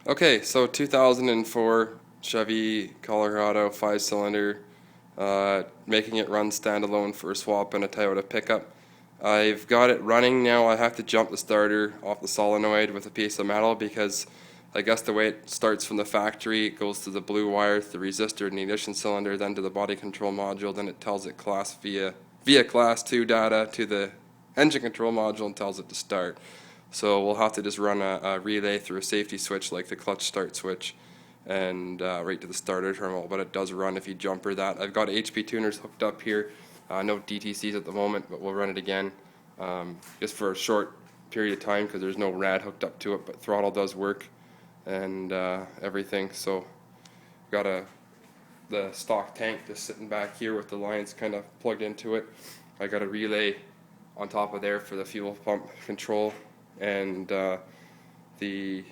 Okay, so 2004 Chevy Colorado 5-cylinder, making it run standalone for a swap in a Toyota pickup. I've got it running now. I have to jump the starter off the solenoid with a piece of metal because I guess the way it starts from the factory, it goes to the blue wire, to the resistor in the ignition cylinder, then to the body control module, then it tells it via class 2 data to the engine control module and tells it to start. So we'll have to just run a relay through a safety switch like the clutch start switch and right to the starter terminal, but it does run if you jumper that. I've got HP tuners hooked up here. No DTCs at the moment, but we'll run it again just for a short period of time because there's no rad hooked up to it, but throttle does work and everything. So got the stock tank just sitting back here with the lines kind of plugged into it. I got a relay on top of there for the fuel pump control, and the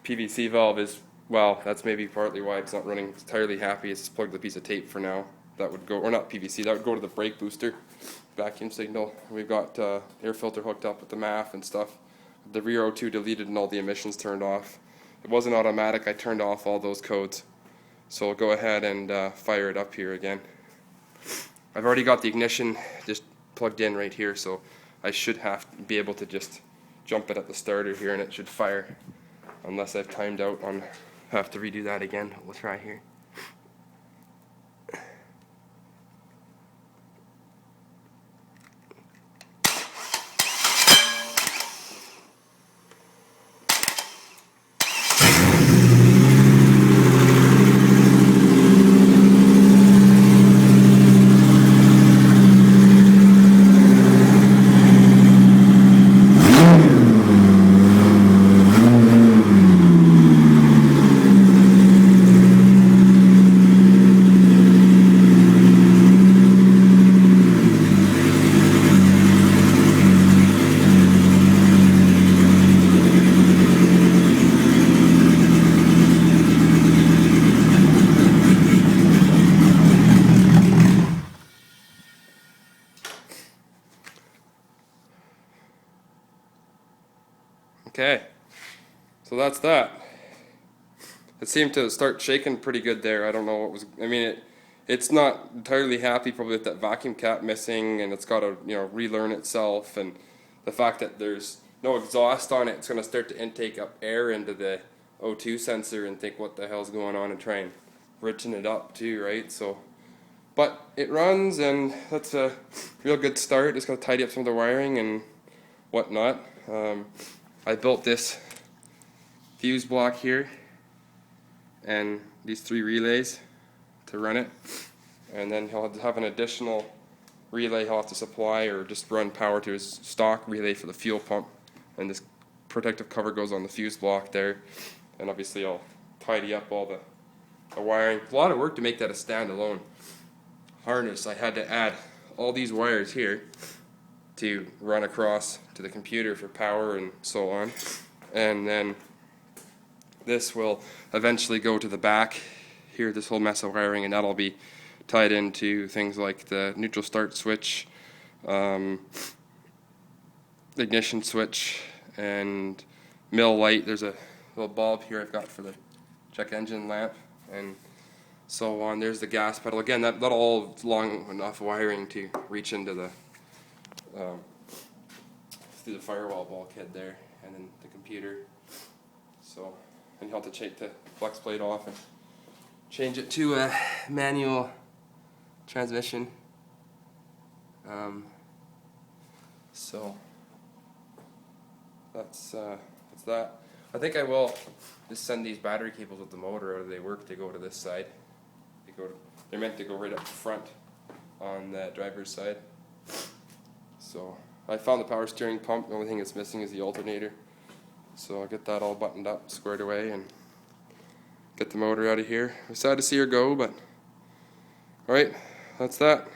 PVC valve is, well, that's maybe partly why it's not running entirely happy. It's just plugged a piece of tape for now. That would go, or not PVC, that would go to the brake booster vacuum signal. We've got air filter hooked up with the MAF and stuff. The rear O2 deleted and all the emissions turned off. It wasn't automatic. I turned off all those codes. So I'll go ahead and fire it up here again. I've already got the ignition just plugged in right here, so I should be able to just jump it at the starter here and it should fire, unless I've timed out on have to redo that again. We'll try here. Okay, so that's that. It seemed to start shaking pretty good there. I don't know what was, I mean, it's not entirely happy probably with that vacuum cap missing, and it's got to, relearn itself, and the fact that there's no exhaust on it, it's going to start to intake up air into the O2 sensor and think what the hell's going on and try and richen it up too, right? So, but it runs, and that's a real good start. Just got to tidy up some of the wiring and whatnot. I built this fuse block here and these 3 relays to run it, and then he'll have an additional relay he'll have to supply or just run power to his stock relay for the fuel pump, and this protective cover goes on the fuse block there, and obviously I'll tidy up all the wiring. A lot of work to make that a standalone harness. I had to add all these wires here to run across to the computer for power and so on, and then this will eventually go to the back here, this whole mess of wiring, and that'll be tied into things like the neutral start switch, ignition switch, and mill light. There's a little bulb here I've got for the check engine lamp and so on. There's the gas pedal. Again, that all long enough wiring to reach into the through the firewall bulkhead there, and then the computer. So, and you'll have to take the flex plate off and change it to a manual transmission. So that's that. I think I will just send these battery cables with the motor out of the work to go to this side. They're meant to go right up front on the driver's side. So I found the power steering pump. The only thing that's missing is the alternator. So I'll get that all buttoned up, squared away, and get the motor out of here. I'm sad to see her go, but alright, that's that.